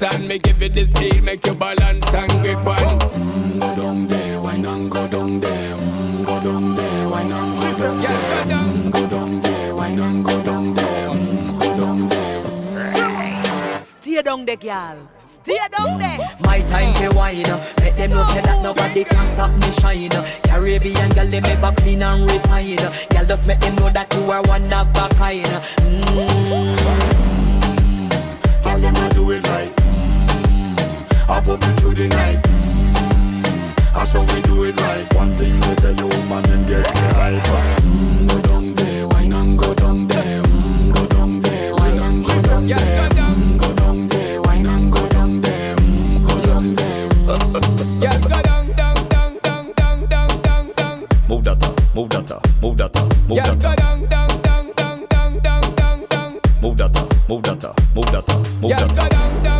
dance and me give it the steel, make you balance and grip on. Go down there, why not go down there? Go down there, why not go down there? Go down there, why not go down there? Go down there. Stay down there, girl. Stay down there. My time to wine. Let them know say that nobody can stop me shine. Caribbean girl, they make up clean and refine. Girl, just make them know that you are one of a kind. Girl, them a do it right. I pop it through the night. That's how we do it right. One thing we tell you, man, them get the hype.